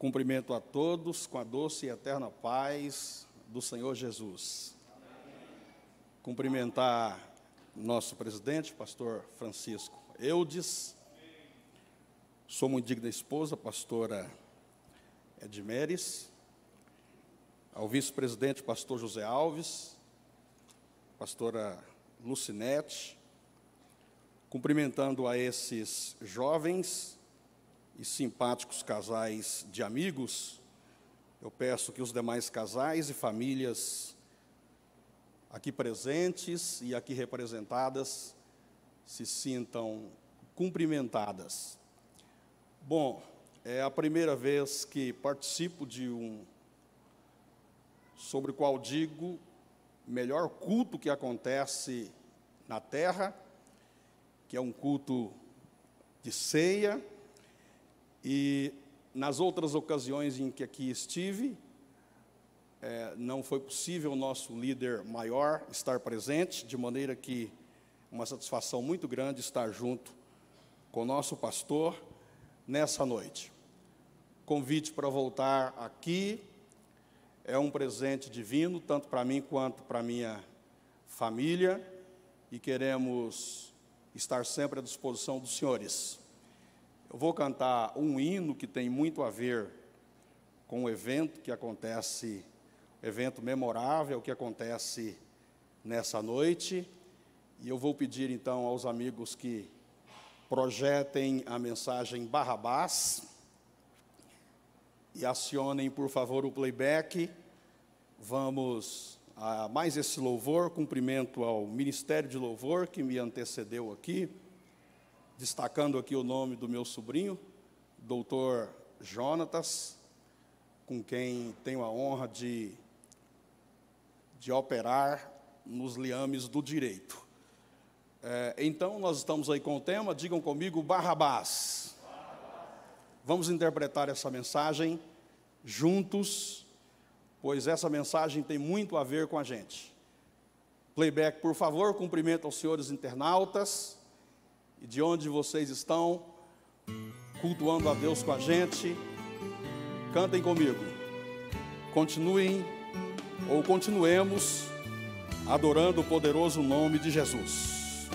Cumprimento a todos com a doce e eterna paz do Senhor Jesus. Cumprimentar nosso presidente, pastor Francisco Eudes, sua muito digna esposa, pastora Edmeres, ao vice-presidente, pastor José Alves, pastora Lucinete, cumprimentando a esses jovens e simpáticos casais de amigos. Eu peço que os demais casais e famílias aqui presentes e aqui representadas se sintam cumprimentadas. Bom, é a primeira vez que participo de sobre o qual digo, melhor culto que acontece na terra, que é um culto de ceia. E nas outras ocasiões em que aqui estive, não foi possível o nosso líder maior estar presente, de maneira que uma satisfação muito grande estar junto com o nosso pastor nessa noite. Convite para voltar aqui é um presente divino, tanto para mim quanto para minha família, e queremos estar sempre à disposição dos senhores. Eu vou cantar um hino que tem muito a ver com o evento que acontece, evento memorável que acontece nessa noite, e eu vou pedir então aos amigos que projetem a mensagem Barrabás e acionem, por favor, o playback. Vamos a mais esse louvor. Cumprimento ao Ministério de Louvor que me antecedeu aqui, destacando aqui o nome do meu sobrinho, doutor Jonatas, com quem tenho a honra de operar nos liames do direito. Então, nós estamos aí com o tema, digam comigo, Barrabás. Vamos interpretar essa mensagem juntos, pois essa mensagem tem muito a ver com a gente. Playback, por favor, cumprimento aos senhores internautas, e de onde vocês estão, cultuando a Deus com a gente, cantem comigo. Continuem, ou continuemos, adorando o poderoso nome de Jesus.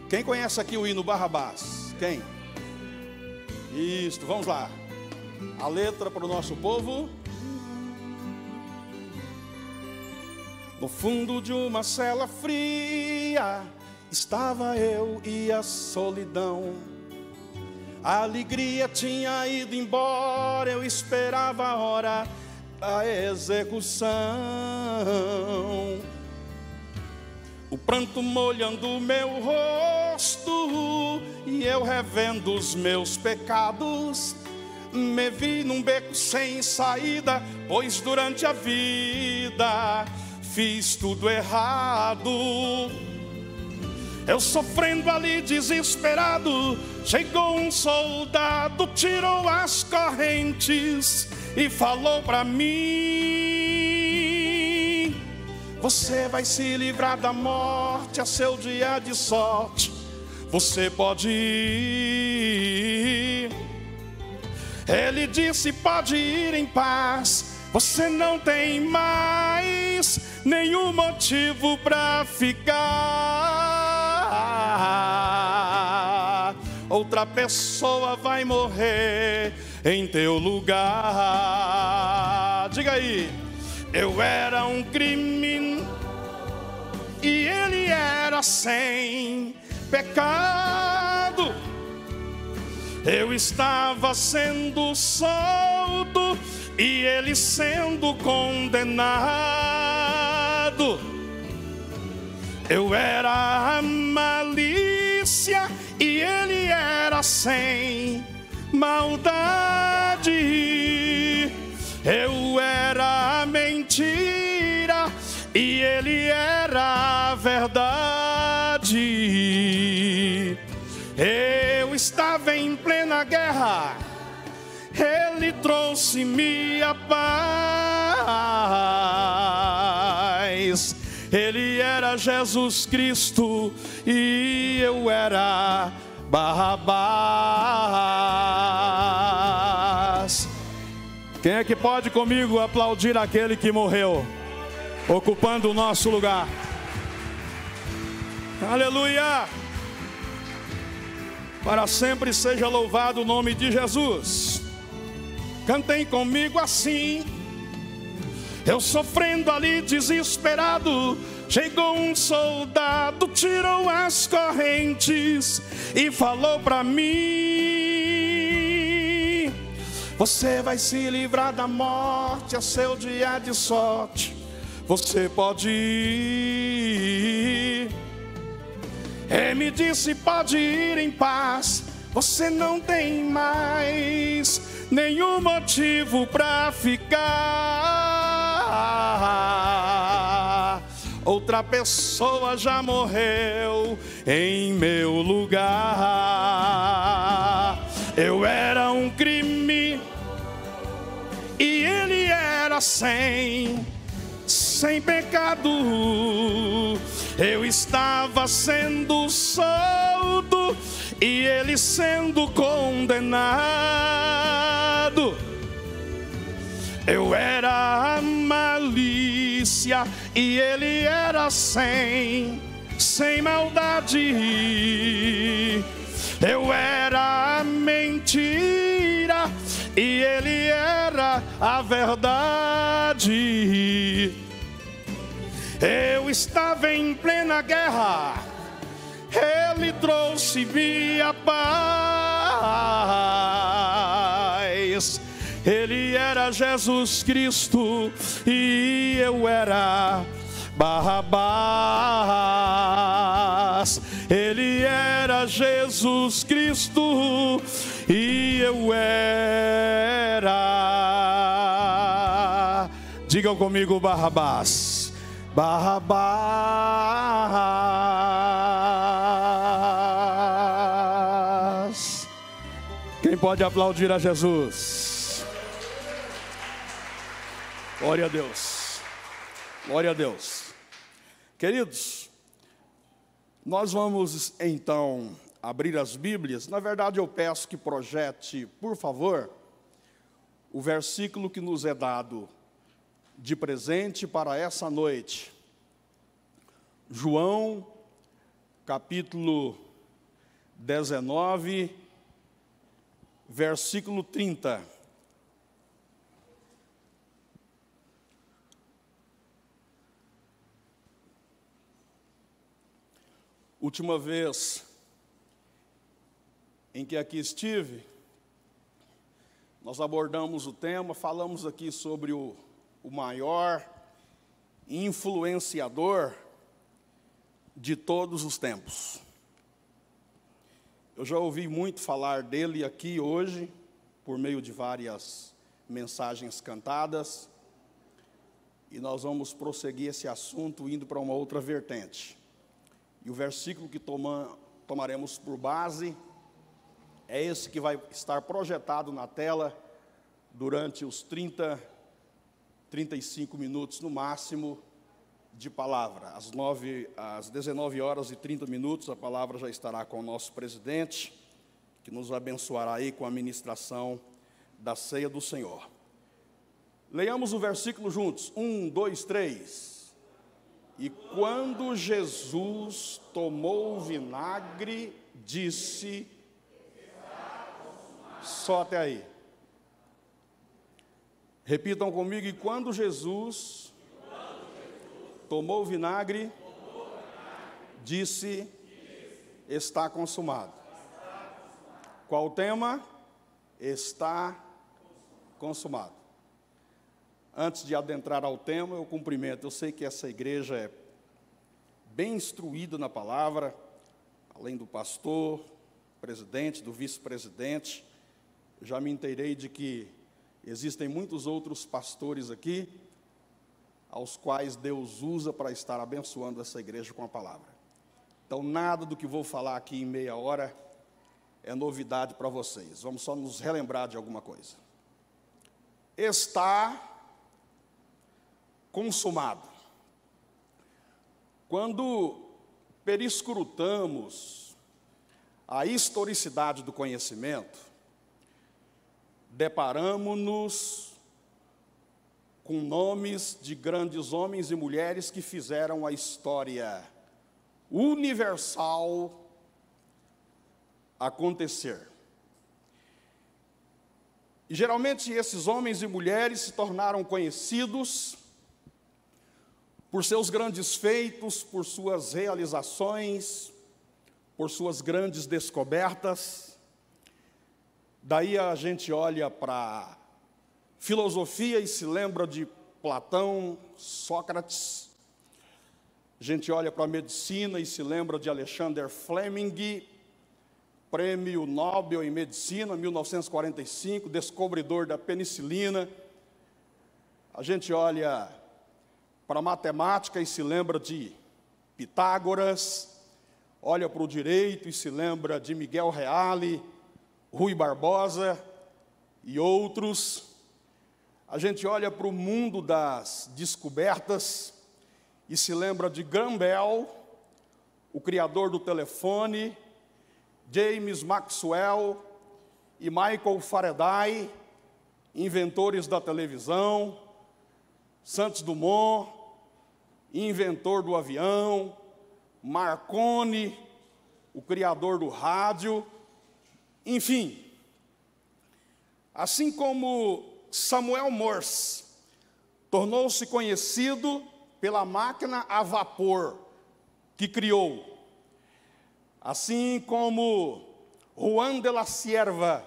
Quem conhece aqui o hino Barrabás? Quem? Isso, vamos lá. A letra para o nosso povo. No fundo de uma cela fria estava eu e a solidão. A alegria tinha ido embora, eu esperava a hora da execução. O pranto molhando o meu rosto e eu revendo os meus pecados. Me vi num beco sem saída, pois durante a vida fiz tudo errado. Eu sofrendo ali desesperado, chegou um soldado, tirou as correntes e falou para mim: você vai se livrar da morte, é seu dia de sorte, você pode ir. Ele disse: pode ir em paz, você não tem mais nenhum motivo para ficar. Outra pessoa vai morrer em teu lugar. Diga aí. Eu era um crime e ele era sem pecado. Eu estava sendo solto e ele sendo condenado. Eu era a malícia e ele era sem maldade. Eu era a mentira e ele era a verdade. Eu estava em plena guerra, ele trouxe-me a paz. Ele era Jesus Cristo e eu era Barrabás. Quem é que pode comigo aplaudir aquele que morreu, ocupando o nosso lugar? Aleluia! Para sempre seja louvado o nome de Jesus. Cantem comigo assim. Eu sofrendo ali desesperado, chegou um soldado, tirou as correntes e falou para mim: você vai se livrar da morte, é seu dia de sorte, você pode ir. Ele me disse: pode ir em paz, você não tem mais nenhum motivo para ficar. Outra pessoa já morreu em meu lugar. Eu era um crime e ele era sem pecado. Eu estava sendo solto e ele sendo condenado. Eu era a malícia e ele era sem maldade. Eu era a mentira e ele era a verdade. Eu estava em plena guerra, ele trouxe-me a paz. Ele era Jesus Cristo e eu era Barrabás. Ele era Jesus Cristo e eu era. Digam comigo, Barrabás. Barrabás. Quem pode aplaudir a Jesus? Glória a Deus. Glória a Deus. Queridos, nós vamos então abrir as Bíblias. Na verdade, eu peço que projete, por favor, o versículo que nos é dado de presente para essa noite. João, capítulo 19, versículo 30. Última vez em que aqui estive, nós abordamos o tema, falamos aqui sobre o maior influenciador de todos os tempos. Eu já ouvi muito falar dele aqui hoje, por meio de várias mensagens cantadas, e nós vamos prosseguir esse assunto indo para uma outra vertente. E o versículo que tomaremos por base é esse que vai estar projetado na tela durante os 35 minutos no máximo de palavra. Às 19 horas e 30 minutos, a palavra já estará com o nosso presidente, que nos abençoará aí com a ministração da ceia do Senhor. Leiamos o versículo juntos. 1, 2, 3. E quando Jesus tomou o vinagre, disse... Só até aí. Repitam comigo. E quando Jesus tomou o vinagre, disse: está consumado. Qual o tema? Está consumado. Antes de adentrar ao tema, eu cumprimento. Eu sei que essa igreja é bem instruída na palavra, além do pastor, presidente, do vice-presidente. Já me inteirei de que existem muitos outros pastores aqui, aos quais Deus usa para estar abençoando essa igreja com a palavra. Então, nada do que vou falar aqui em meia hora é novidade para vocês. Vamos só nos relembrar de alguma coisa. Está consumado. Quando periscrutamos a historicidade do conhecimento, deparamos-nos com nomes de grandes homens e mulheres que fizeram a história universal acontecer. E geralmente esses homens e mulheres se tornaram conhecidos por seus grandes feitos, por suas realizações, por suas grandes descobertas. Daí a gente olha para filosofia e se lembra de Platão, Sócrates. A gente olha para a medicina e se lembra de Alexander Fleming, prêmio Nobel em medicina, 1945, descobridor da penicilina. A gente olha para a matemática e se lembra de Pitágoras, olha para o direito e se lembra de Miguel Reale, Rui Barbosa e outros. A gente olha para o mundo das descobertas e se lembra de Graham Bell, o criador do telefone, James Maxwell e Michael Faraday, inventores da televisão, Santos Dumont, inventor do avião, Marconi, o criador do rádio, enfim. Assim como Samuel Morse tornou-se conhecido pela máquina a vapor que criou, assim como Juan de la Cierva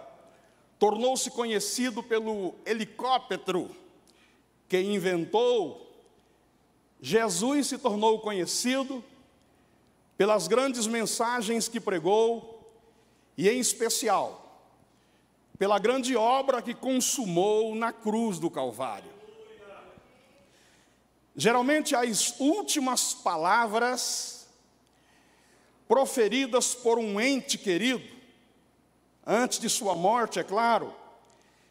tornou-se conhecido pelo helicóptero que inventou, Jesus se tornou conhecido pelas grandes mensagens que pregou e, em especial, pela grande obra que consumou na cruz do Calvário. Geralmente, as últimas palavras proferidas por um ente querido, antes de sua morte, é claro,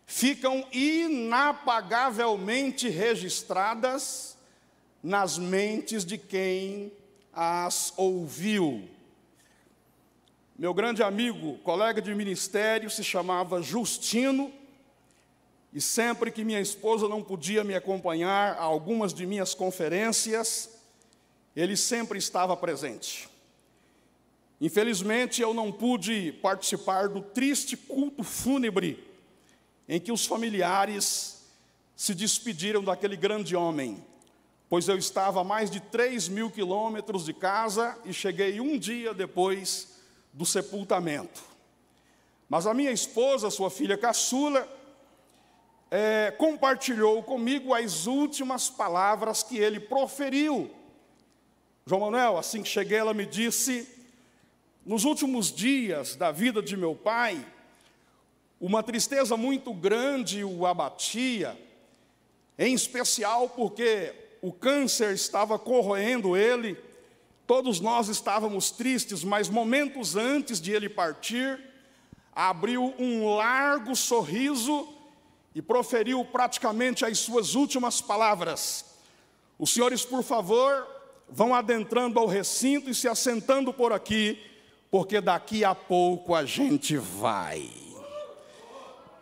ficam inapagavelmente registradas nas mentes de quem as ouviu. Meu grande amigo, colega de ministério, se chamava Justino, e sempre que minha esposa não podia me acompanhar a algumas de minhas conferências, ele sempre estava presente. Infelizmente, eu não pude participar do triste culto fúnebre em que os familiares se despediram daquele grande homem, pois eu estava a mais de 3.000 quilômetros de casa e cheguei um dia depois do sepultamento. Mas a minha esposa, sua filha caçula, compartilhou comigo as últimas palavras que ele proferiu. João Manuel, assim que cheguei, ela me disse: nos últimos dias da vida de meu pai, uma tristeza muito grande o abatia, em especial porque o câncer estava corroendo ele. Todos nós estávamos tristes, mas momentos antes de ele partir, abriu um largo sorriso e proferiu praticamente as suas últimas palavras: os senhores, por favor, vão adentrando ao recinto e se assentando por aqui, porque daqui a pouco a gente vai.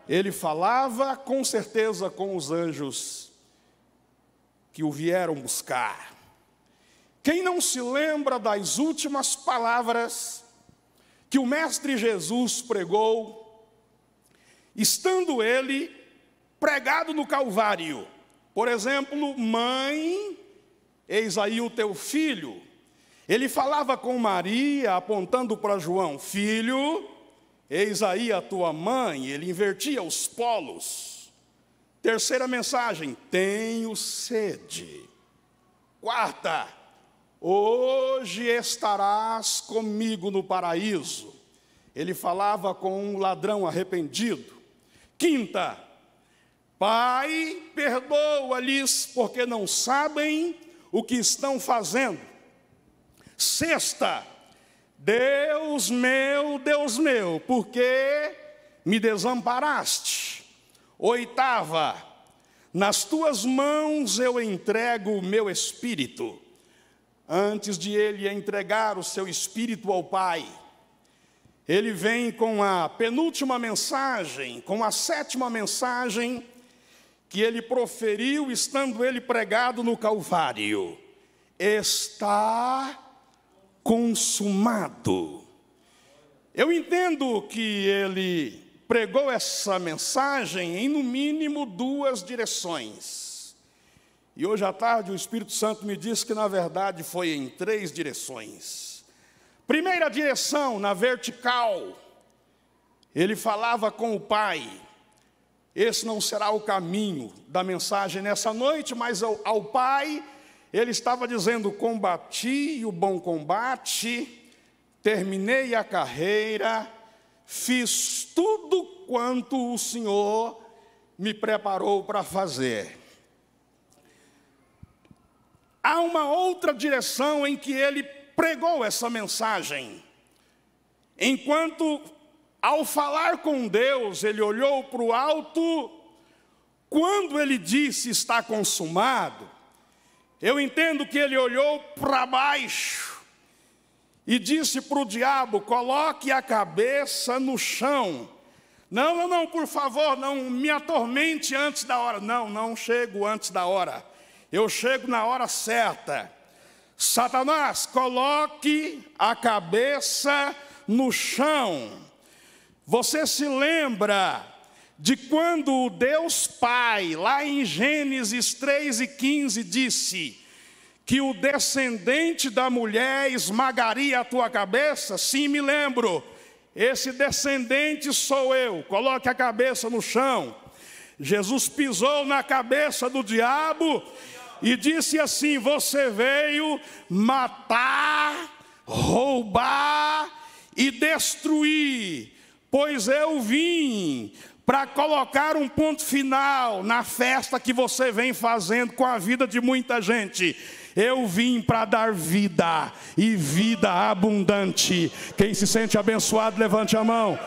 Ele falava com certeza com os anjos que o vieram buscar. Quem não se lembra das últimas palavras que o Mestre Jesus pregou, estando ele pregado no Calvário? Por exemplo, mãe, eis aí o teu filho. Ele falava com Maria, apontando para João: filho, eis aí a tua mãe. Ele invertia os polos. Terceira mensagem: tenho sede. Quarta: hoje estarás comigo no paraíso. Ele falava com um ladrão arrependido. Quinta: Pai, perdoa-lhes, porque não sabem o que estão fazendo. Sexta: Deus meu, por que me desamparaste? Oitava: nas tuas mãos eu entrego o meu espírito. Antes de ele entregar o seu espírito ao Pai, ele vem com a penúltima mensagem, com a sétima mensagem, que ele proferiu estando ele pregado no Calvário: está consumado. Eu entendo que ele pregou essa mensagem em, no mínimo, duas direções. E hoje à tarde o Espírito Santo me disse que, na verdade, foi em três direções. Primeira direção, na vertical, ele falava com o Pai. Esse não será o caminho da mensagem nessa noite, mas ao Pai, ele estava dizendo: combati o bom combate, terminei a carreira, fiz tudo quanto o Senhor me preparou para fazer. Há uma outra direção em que ele pregou essa mensagem. Enquanto, ao falar com Deus, ele olhou para o alto, quando ele disse está consumado, eu entendo que ele olhou para baixo e disse para o diabo: coloque a cabeça no chão. Não, por favor, não me atormente antes da hora. Não chego antes da hora. Eu chego na hora certa. Satanás, coloque a cabeça no chão. Você se lembra de quando o Deus Pai, lá em Gênesis 3:15, disse que o descendente da mulher esmagaria a tua cabeça? Sim, me lembro. Esse descendente sou eu. Coloque a cabeça no chão. Jesus pisou na cabeça do diabo e disse assim: você veio matar, roubar e destruir, pois eu vim para colocar um ponto final na festa que você vem fazendo com a vida de muita gente. Eu vim para dar vida, e vida abundante. Quem se sente abençoado, levante a mão.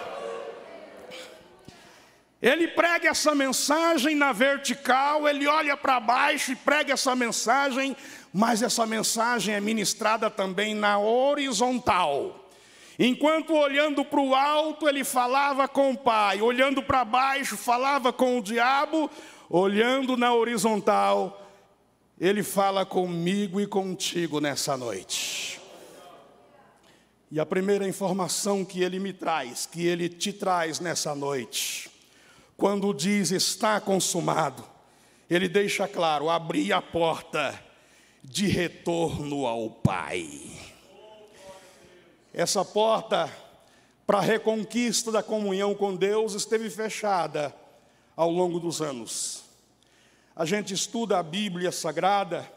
Ele prega essa mensagem na vertical, ele olha para baixo e prega essa mensagem, mas essa mensagem é ministrada também na horizontal. Enquanto olhando para o alto, ele falava com o Pai, olhando para baixo, falava com o diabo, olhando na horizontal, ele fala comigo e contigo nessa noite. E a primeira informação que ele me traz, que ele te traz nessa noite, quando diz está consumado, ele deixa claro: abri a porta de retorno ao Pai. Essa porta para a reconquista da comunhão com Deus esteve fechada ao longo dos anos. A gente estuda a Bíblia Sagrada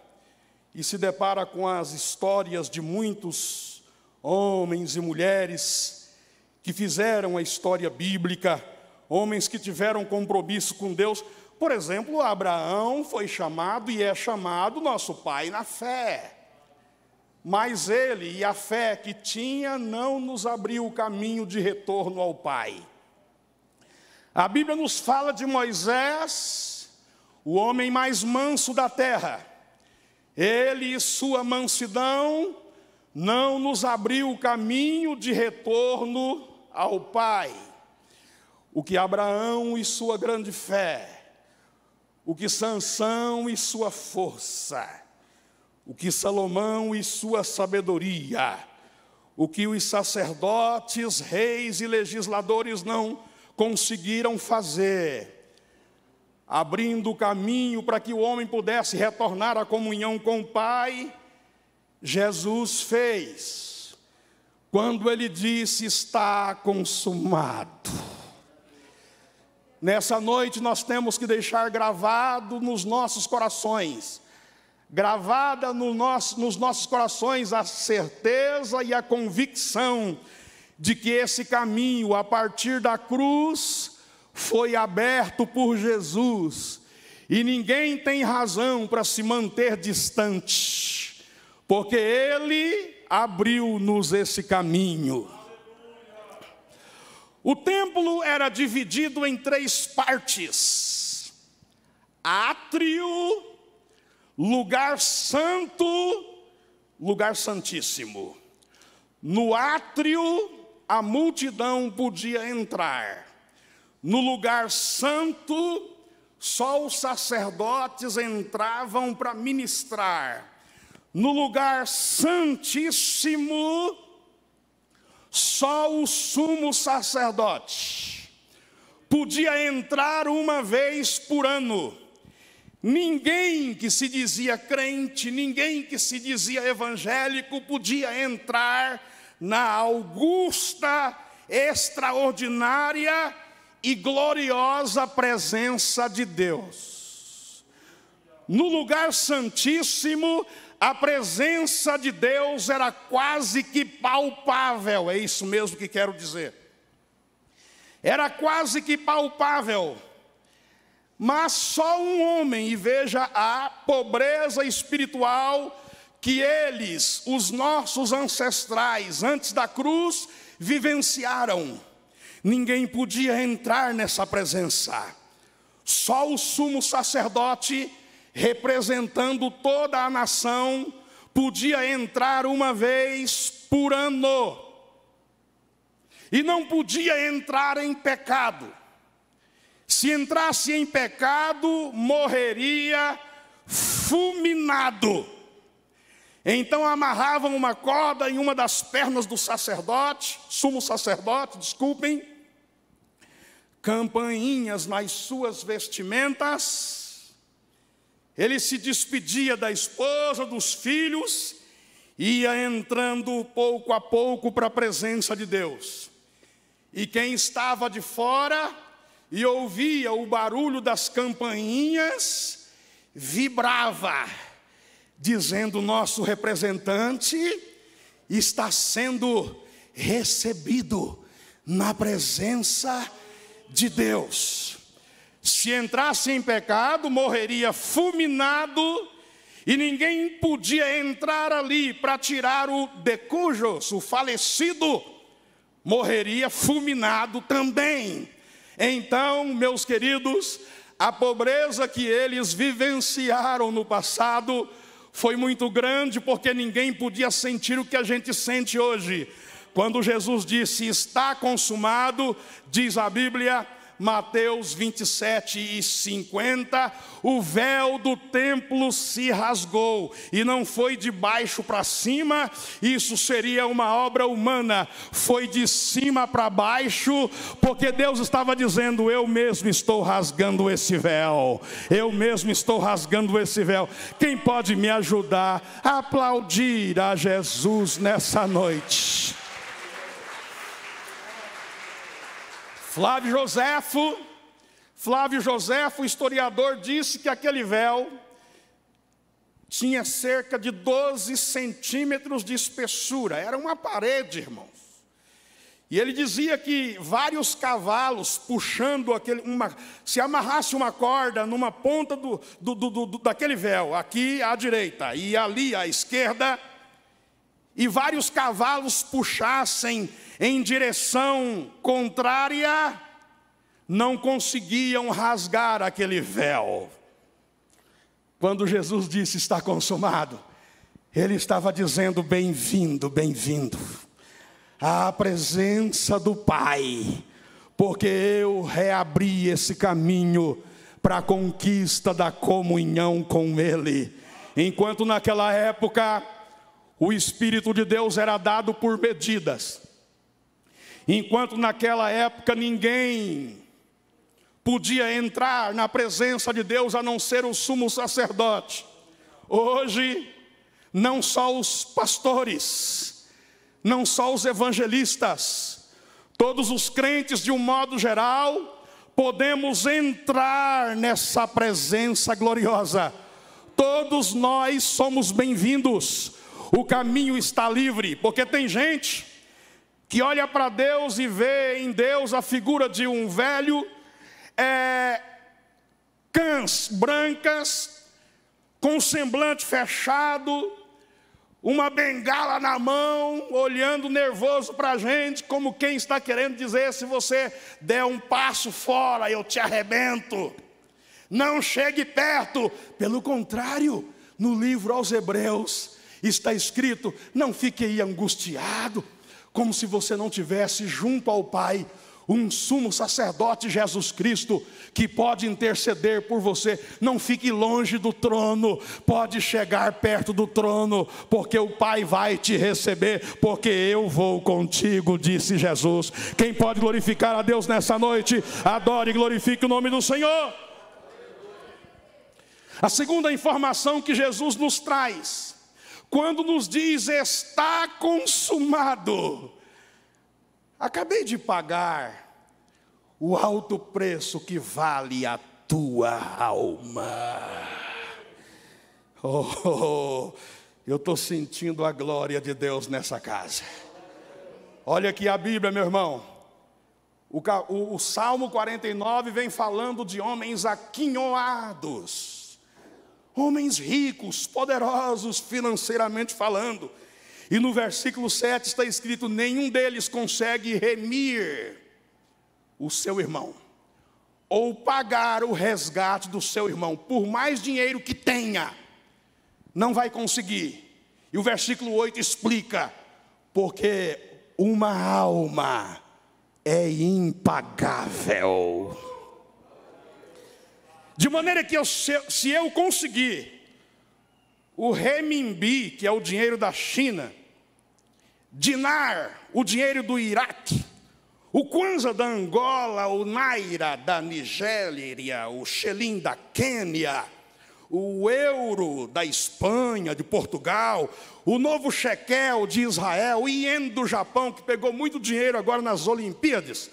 e se depara com as histórias de muitos homens e mulheres que fizeram a história bíblica, homens que tiveram compromisso com Deus. Por exemplo, Abraão foi chamado e é chamado nosso pai na fé. Mas ele e a fé que tinha não nos abriu o caminho de retorno ao Pai. A Bíblia nos fala de Moisés, o homem mais manso da terra. Ele e sua mansidão não nos abriu o caminho de retorno ao Pai. O que Abraão e sua grande fé, o que Sansão e sua força, o que Salomão e sua sabedoria, o que os sacerdotes, reis e legisladores não conseguiram fazer, abrindo o caminho para que o homem pudesse retornar à comunhão com o Pai, Jesus fez, quando ele disse está consumado. Nessa noite nós temos que deixar gravado nos nossos corações, gravada nos nossos corações a certeza e a convicção de que esse caminho a partir da cruz foi aberto por Jesus e ninguém tem razão para se manter distante, porque Ele abriu-nos esse caminho. O templo era dividido em 3 partes: átrio, lugar santo, lugar santíssimo. No átrio, a multidão podia entrar. No lugar santo, só os sacerdotes entravam para ministrar. No lugar santíssimo, só o sumo sacerdote podia entrar uma vez por ano. Ninguém que se dizia crente, ninguém que se dizia evangélico podia entrar na augusta, extraordinária e gloriosa presença de Deus. No lugar santíssimo, a presença de Deus era quase que palpável, é isso mesmo que quero dizer. Era quase que palpável. Mas só um homem, e veja a pobreza espiritual que eles, os nossos ancestrais, antes da cruz, vivenciaram. Ninguém podia entrar nessa presença. Só o sumo sacerdote, representando toda a nação, podia entrar uma vez por ano. E não podia entrar em pecado. Se entrasse em pecado, morreria fulminado. Então amarravam uma corda em uma das pernas do sacerdote, sumo sacerdote, desculpem, campainhas nas suas vestimentas. Ele se despedia da esposa, dos filhos, ia entrando pouco a pouco para a presença de Deus. E quem estava de fora e ouvia o barulho das campainhas, vibrava, dizendo: nosso representante está sendo recebido na presença de Deus. Se entrasse em pecado, morreria fulminado, e ninguém podia entrar ali para tirar o decujos, o falecido, morreria fulminado também. Então, meus queridos, a pobreza que eles vivenciaram no passado foi muito grande, porque ninguém podia sentir o que a gente sente hoje. Quando Jesus disse: está consumado, diz a Bíblia, Mateus 27:50, o véu do templo se rasgou, e não foi de baixo para cima, isso seria uma obra humana, foi de cima para baixo, porque Deus estava dizendo: eu mesmo estou rasgando esse véu, eu mesmo estou rasgando esse véu. Quem pode me ajudar a aplaudir a Jesus nessa noite? Flávio Joséfo, historiador, disse que aquele véu tinha cerca de 12 centímetros de espessura. Era uma parede, irmãos. E ele dizia que vários cavalos puxando se amarrasse uma corda numa ponta daquele véu, aqui à direita e ali à esquerda, e vários cavalos puxassem em direção contrária, não conseguiam rasgar aquele véu. Quando Jesus disse: está consumado, ele estava dizendo: bem-vindo, bem-vindo à presença do Pai, porque eu reabri esse caminho para a conquista da comunhão com Ele. Enquanto naquela época o Espírito de Deus era dado por medidas, enquanto naquela época ninguém podia entrar na presença de Deus a não ser o sumo sacerdote, hoje não só os pastores, não só os evangelistas, todos os crentes de um modo geral, podemos entrar nessa presença gloriosa. Todos nós somos bem-vindos. O caminho está livre, porque tem gente que olha para Deus e vê em Deus a figura de um velho, cãs brancas, com o semblante fechado, uma bengala na mão, olhando nervoso para a gente, como quem está querendo dizer: se você der um passo fora, eu te arrebento. Não chegue perto. Pelo contrário, no livro aos Hebreus está escrito: não fique aí angustiado, como se você não tivesse junto ao Pai um sumo sacerdote, Jesus Cristo, que pode interceder por você. Não fique longe do trono, pode chegar perto do trono, porque o Pai vai te receber, porque eu vou contigo, disse Jesus. Quem pode glorificar a Deus nessa noite, adore e glorifique o nome do Senhor. A segunda informação que Jesus nos traz, quando nos diz está consumado, acabei de pagar o alto preço que vale a tua alma. Eu estou sentindo a glória de Deus nessa casa. Olha aqui a Bíblia, meu irmão. O Salmo 49 vem falando de homens aquinhoados, homens ricos, poderosos financeiramente falando. E no versículo 7 está escrito: nenhum deles consegue remir o seu irmão, ou pagar o resgate do seu irmão, por mais dinheiro que tenha, não vai conseguir. E o versículo 8 explica: porque uma alma é impagável. De maneira que se eu conseguir o renminbi, que é o dinheiro da China, dinar, o dinheiro do Iraque, o kwanza da Angola, o naira da Nigéria, o xelim da Quênia, o euro da Espanha, de Portugal, o novo shekel de Israel, o iene do Japão, que pegou muito dinheiro agora nas Olimpíadas,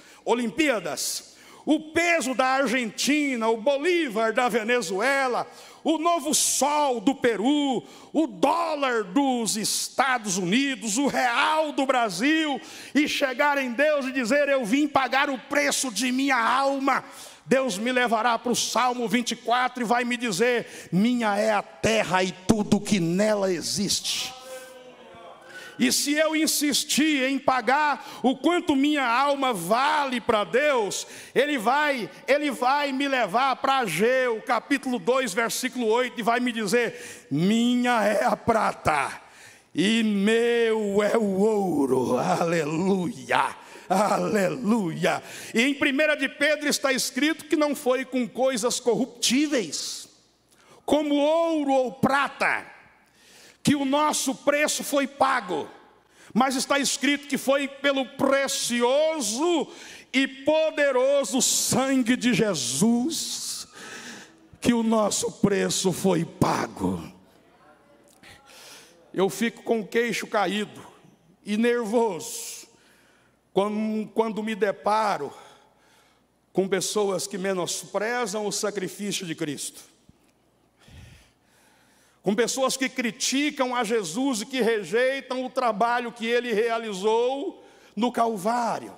o peso da Argentina, o bolívar da Venezuela, o novo sol do Peru, o dólar dos Estados Unidos, o real do Brasil, e chegar em Deus e dizer: eu vim pagar o preço de minha alma. Deus me levará para o Salmo 24 e vai me dizer: minha é a terra e tudo que nela existe. E se eu insistir em pagar o quanto minha alma vale para Deus, Ele vai me levar para Ageu, capítulo 2, versículo 8, e vai me dizer: minha é a prata e meu é o ouro. Aleluia, aleluia. E em 1 de Pedro está escrito que não foi com coisas corruptíveis, como ouro ou prata, que o nosso preço foi pago, mas está escrito que foi pelo precioso e poderoso sangue de Jesus que o nosso preço foi pago. Eu fico com o queixo caído e nervoso quando me deparo com pessoas que menosprezam o sacrifício de Cristo, com pessoas que criticam a Jesus e que rejeitam o trabalho que Ele realizou no Calvário.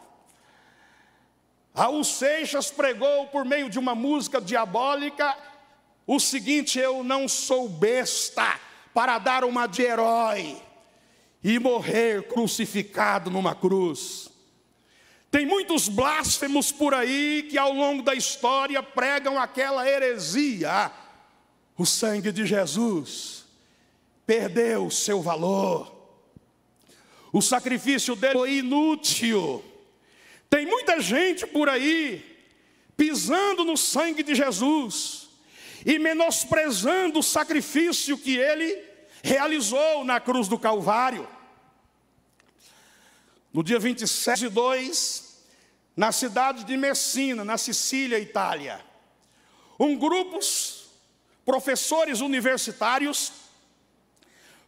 Raul Seixas pregou por meio de uma música diabólica o seguinte: eu não sou besta para dar uma de herói e morrer crucificado numa cruz. Tem muitos blasfemos por aí que ao longo da história pregam aquela heresia: o sangue de Jesus perdeu o seu valor, o sacrifício dele foi inútil. Tem muita gente por aí pisando no sangue de Jesus e menosprezando o sacrifício que Ele realizou na cruz do Calvário. No dia 27/2, na cidade de Messina, na Sicília, Itália, professores universitários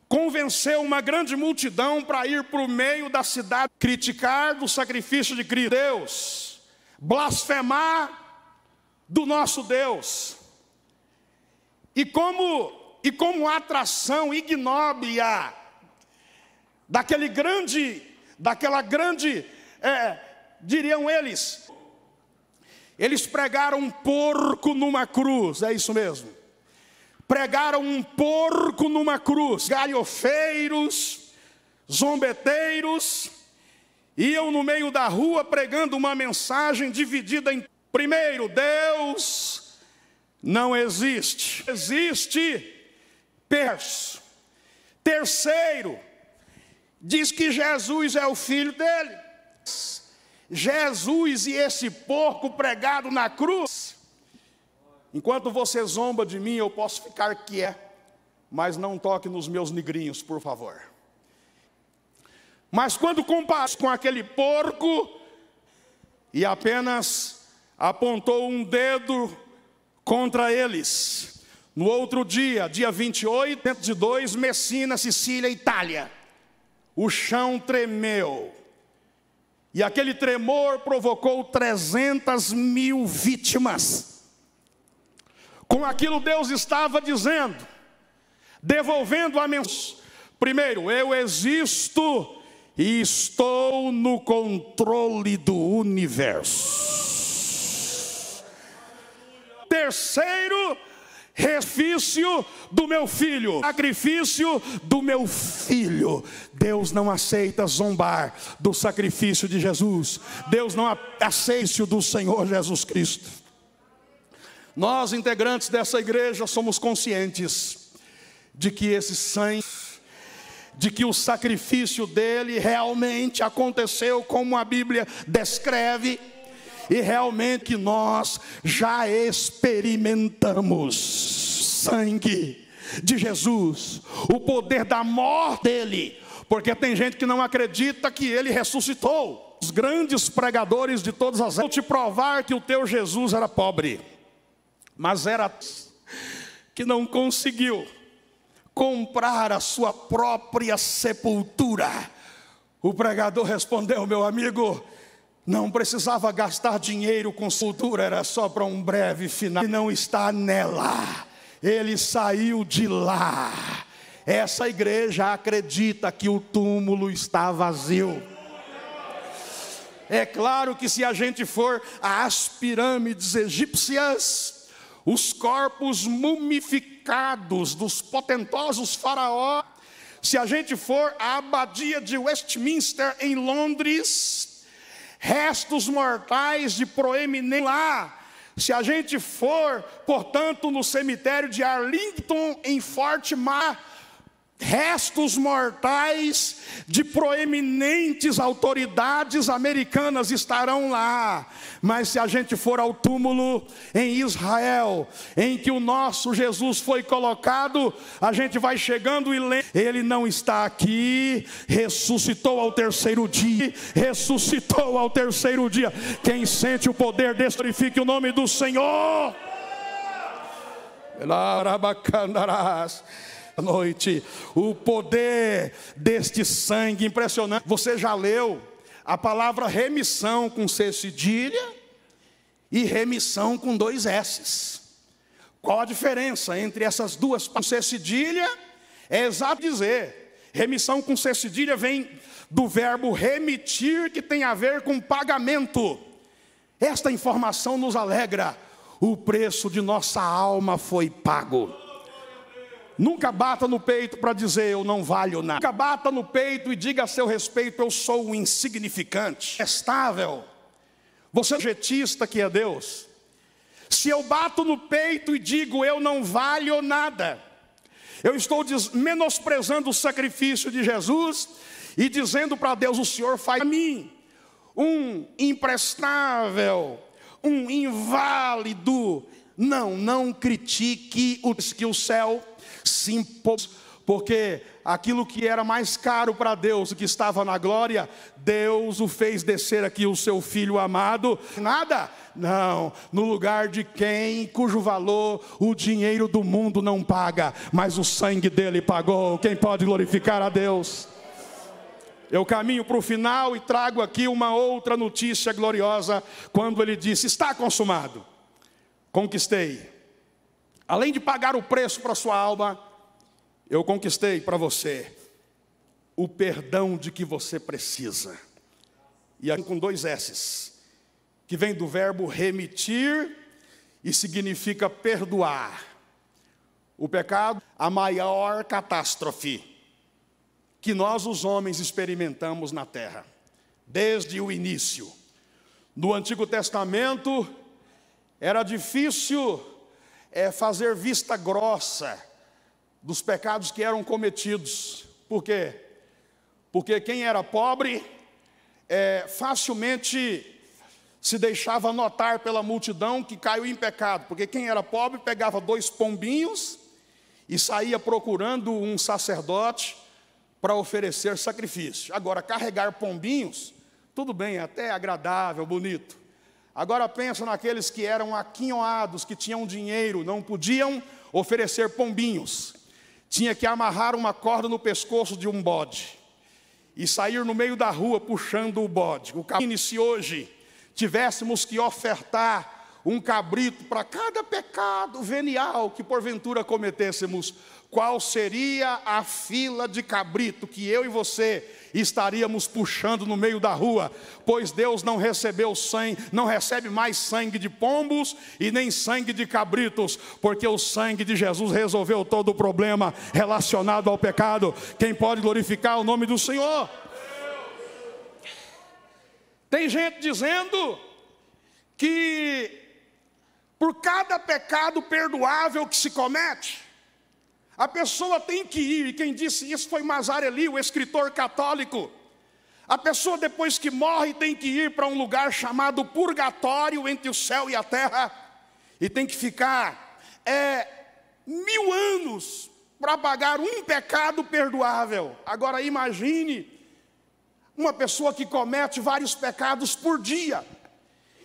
convenceu uma grande multidão para ir para o meio da cidade, criticar do sacrifício de Cristo, Deus, blasfemar do nosso Deus. E como atração ignóbia daquela grande, diriam eles pregaram um porco numa cruz, é isso mesmo. Pregaram um porco numa cruz. Galhofeiros, zombeteiros, iam no meio da rua pregando uma mensagem dividida em: primeiro, Deus não existe, existe perso. Terceiro, diz que Jesus é o filho dele. Jesus e esse porco pregado na cruz. Enquanto você zomba de mim, eu posso ficar quieto, mas não toque nos meus negrinhos, por favor. Mas quando compara com aquele porco, e apenas apontou um dedo contra eles. No outro dia, dia 28, 102, Messina, Sicília, Itália. O chão tremeu. E aquele tremor provocou 300.000 vítimas. Com aquilo Deus estava dizendo, devolvendo a mensagem. Primeiro, eu existo e estou no controle do universo. Terceiro, sacrifício do meu filho. Sacrifício do meu filho. Deus não aceita zombar do sacrifício de Jesus. Deus não aceita do Senhor Jesus Cristo. Nós, integrantes dessa igreja, somos conscientes de que esse sangue, de que o sacrifício dele realmente aconteceu como a Bíblia descreve, e realmente que nós já experimentamos sangue de Jesus, o poder da morte dele, porque tem gente que não acredita que ele ressuscitou. Os grandes pregadores de todas as épocas vão te provar que o teu Jesus era pobre, mas era que não conseguiu comprar a sua própria sepultura. O pregador respondeu: meu amigo, não precisava gastar dinheiro com sepultura, era só para um breve final. Ele não está nela, ele saiu de lá. Essa igreja acredita que o túmulo está vazio. É claro que se a gente for às pirâmides egípcias, os corpos mumificados dos potentosos faraós, se a gente for à abadia de Westminster em Londres, restos mortais de proeminência lá. Se a gente for, portanto, no cemitério de Arlington em Fort Myers, restos mortais de proeminentes autoridades americanas estarão lá. Mas se a gente for ao túmulo em Israel, em que o nosso Jesus foi colocado, a gente vai chegando e lê: ele não está aqui, ressuscitou ao terceiro dia. Ressuscitou ao terceiro dia. Quem sente o poder desse, glorifique o nome do Senhor. Noite, o poder deste sangue impressionante. Você já leu a palavra remissão com C cedilha e remissão com 2 S's. Qual a diferença entre essas duas? Com C cedilha é exato dizer. Remissão com C cedilha vem do verbo remitir, que tem a ver com pagamento. Esta informação nos alegra. O preço de nossa alma foi pago. Nunca bata no peito para dizer eu não valho nada. Nunca bata no peito e diga a seu respeito eu sou um insignificante. Estável. Você é objetista que é Deus. Se eu bato no peito e digo eu não valho nada, eu estou menosprezando o sacrifício de Jesus e dizendo para Deus: o Senhor faz a mim um imprestável, um inválido. Não critique que o céu se impôs, porque aquilo que era mais caro para Deus, o que estava na glória, Deus o fez descer aqui, o seu Filho amado. Nada, não, no lugar de quem, cujo valor o dinheiro do mundo não paga, mas o sangue dele pagou. Quem pode glorificar a Deus? Eu caminho para o final e trago aqui uma outra notícia gloriosa, quando ele disse: está consumado. Conquistei. Além de pagar o preço para a sua alma, eu conquistei para você o perdão de que você precisa. E aqui com 2 S's, que vem do verbo remitir e significa perdoar. O pecado, a maior catástrofe que nós os homens experimentamos na terra, desde o início. No Antigo Testamento, era difícil fazer vista grossa dos pecados que eram cometidos. Por quê? Porque quem era pobre facilmente se deixava notar pela multidão que caiu em pecado, porque quem era pobre pegava 2 pombinhos e saía procurando um sacerdote para oferecer sacrifício. Agora, carregar pombinhos, tudo bem, até agradável, bonito. Agora pensa naqueles que eram aquinhoados, que tinham dinheiro, não podiam oferecer pombinhos. Tinha que amarrar uma corda no pescoço de um bode e sair no meio da rua puxando o bode. Se hoje tivéssemos que ofertar um cabrito para cada pecado venial que porventura cometêssemos, qual seria a fila de cabrito que eu e você estaríamos puxando no meio da rua? Pois Deus não recebeu sangue, não recebe mais sangue de pombos e nem sangue de cabritos, porque o sangue de Jesus resolveu todo o problema relacionado ao pecado. Quem pode glorificar o nome do Senhor? Tem gente dizendo que por cada pecado perdoável que se comete, a pessoa tem que ir, e quem disse isso foi Mazarelli, o escritor católico. A pessoa depois que morre tem que ir para um lugar chamado purgatório, entre o céu e a terra, e tem que ficar 1000 anos para pagar um pecado perdoável. Agora imagine uma pessoa que comete vários pecados por dia,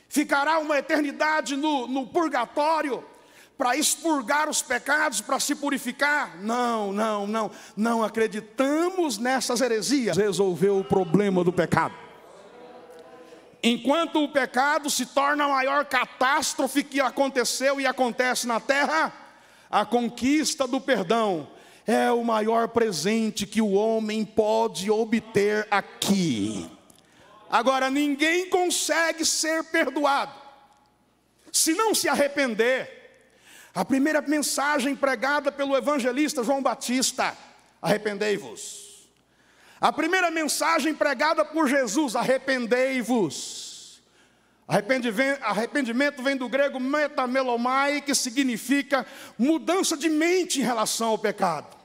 ficará uma eternidade no purgatório para expurgar os pecados, para se purificar? Não acreditamos nessas heresias. Resolveu o problema do pecado. Enquanto o pecado se torna a maior catástrofe que aconteceu e acontece na terra, a conquista do perdão é o maior presente que o homem pode obter aqui. Agora, ninguém consegue ser perdoado se não se arrepender. A primeira mensagem pregada pelo evangelista João Batista: arrependei-vos. A primeira mensagem pregada por Jesus: arrependei-vos. Arrependimento vem do grego metamelomai, que significa mudança de mente em relação ao pecado.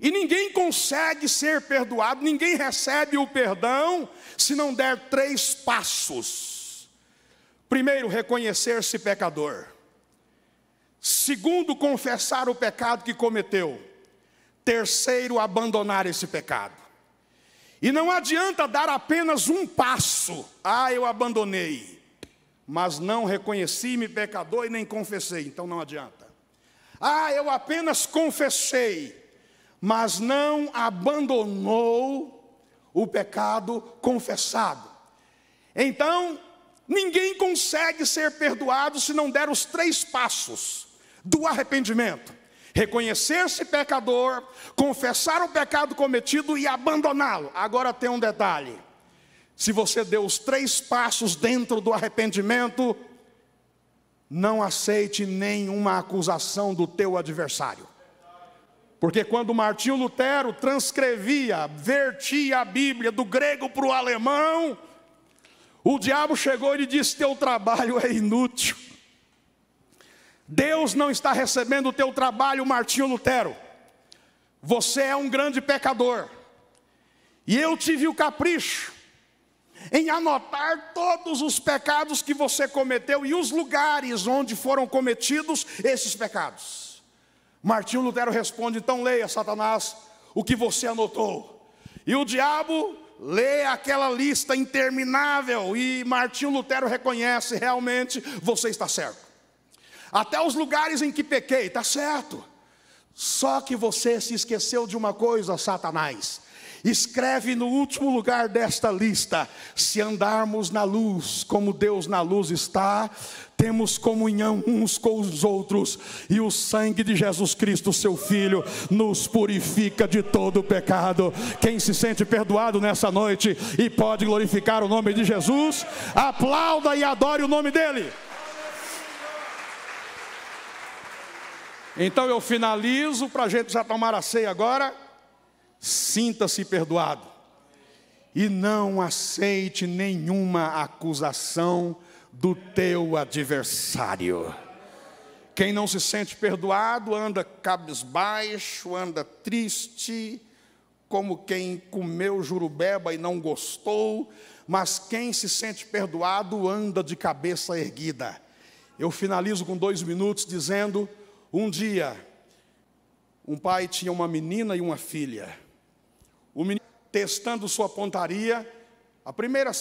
E ninguém consegue ser perdoado, ninguém recebe o perdão se não der 3 passos. Primeiro, reconhecer-se pecador. Segundo, confessar o pecado que cometeu. Terceiro, abandonar esse pecado. E não adianta dar apenas um passo. Eu abandonei, mas não reconheci-me pecador e nem confessei. Então não adianta. Eu apenas confessei, mas não abandonou o pecado confessado. Então, ninguém consegue ser perdoado se não der os 3 passos do arrependimento: reconhecer-se pecador, confessar o pecado cometido e abandoná-lo. Agora tem um detalhe: se você deu os 3 passos dentro do arrependimento, não aceite nenhuma acusação do teu adversário. Porque quando Martinho Lutero transcrevia, vertia a Bíblia do grego para o alemão, o diabo chegou e lhe disse: teu trabalho é inútil. Deus não está recebendo o teu trabalho, Martinho Lutero. Você é um grande pecador. E eu tive o capricho em anotar todos os pecados que você cometeu e os lugares onde foram cometidos esses pecados. Martinho Lutero responde: então leia, Satanás, o que você anotou. E o diabo lê aquela lista interminável e Martinho Lutero reconhece: realmente você está certo. Até os lugares em que pequei, está certo. Só que você se esqueceu de uma coisa, Satanás. Escreve no último lugar desta lista: se andarmos na luz, como Deus na luz está, temos comunhão uns com os outros, e o sangue de Jesus Cristo, seu Filho, nos purifica de todo o pecado. Quem se sente perdoado nessa noite e pode glorificar o nome de Jesus, aplauda e adore o nome dele. Então eu finalizo, para a gente já tomar a ceia agora. Sinta-se perdoado e não aceite nenhuma acusação do teu adversário. Quem não se sente perdoado anda cabisbaixo, anda triste, como quem comeu jurubeba e não gostou, mas quem se sente perdoado anda de cabeça erguida. Eu finalizo com 2 minutos dizendo: um dia, um pai tinha uma menina e uma filha. O menino, testando sua pontaria, a primeira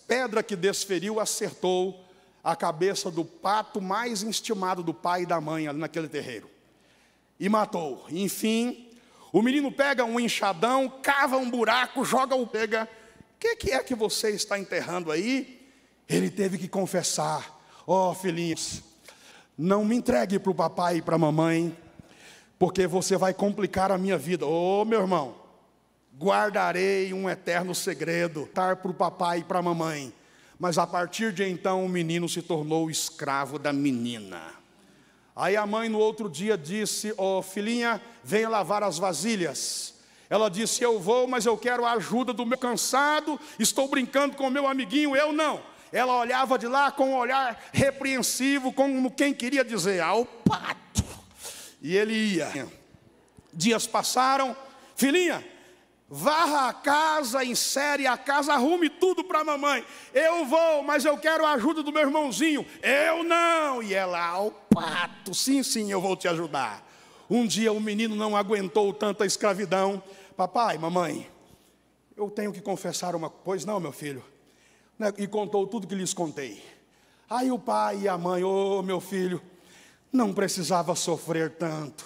pedra que desferiu acertou a cabeça do pato mais estimado do pai e da mãe ali naquele terreiro, e matou. Enfim, o menino pega um enxadão, cava um buraco, joga o pega. O que é que você está enterrando aí? Ele teve que confessar: ó, filhinhos, não me entregue para o papai e para a mamãe, porque você vai complicar a minha vida. Ô, meu irmão, guardarei um eterno segredo, dar para o papai e para a mamãe. Mas a partir de então o menino se tornou escravo da menina. Aí a mãe no outro dia disse: ó, filhinha, venha lavar as vasilhas. Ela disse: eu vou, mas eu quero a ajuda do meu cansado, estou brincando com o meu amiguinho. Eu não. Ela olhava de lá com um olhar repreensivo, como quem queria dizer: ao pato. E ele ia. Dias passaram. Filhinha, varra a casa, insere a casa, arrume tudo para a mamãe. Eu vou, mas eu quero a ajuda do meu irmãozinho. Eu não. E ela: ao pato. Sim, sim, eu vou te ajudar. Um dia o menino não aguentou tanta escravidão. Papai, mamãe, eu tenho que confessar uma coisa. Pois não, meu filho. E contou tudo que lhes contei. Aí o pai e a mãe: ô, meu filho, não precisava sofrer tanto.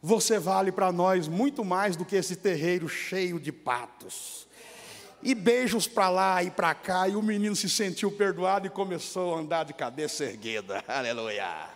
Você vale para nós muito mais do que esse terreiro cheio de patos. E beijos para lá e para cá. E o menino se sentiu perdoado e começou a andar de cabeça erguida. Aleluia.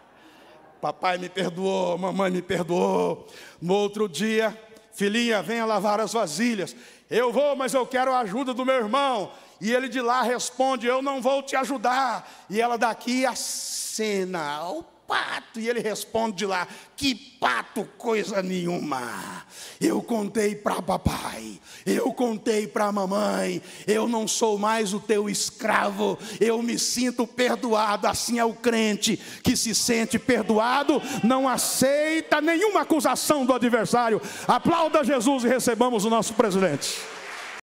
Papai me perdoou, mamãe me perdoou. No outro dia: filhinha, venha lavar as vasilhas. Eu vou, mas eu quero a ajuda do meu irmão. E ele de lá responde: eu não vou te ajudar. E ela daqui acena: o pato. E ele responde de lá: que pato, coisa nenhuma. Eu contei para papai, eu contei para mamãe, eu não sou mais o teu escravo, eu me sinto perdoado. Assim é o crente que se sente perdoado, não aceita nenhuma acusação do adversário. Aplauda Jesus e recebamos o nosso presidente.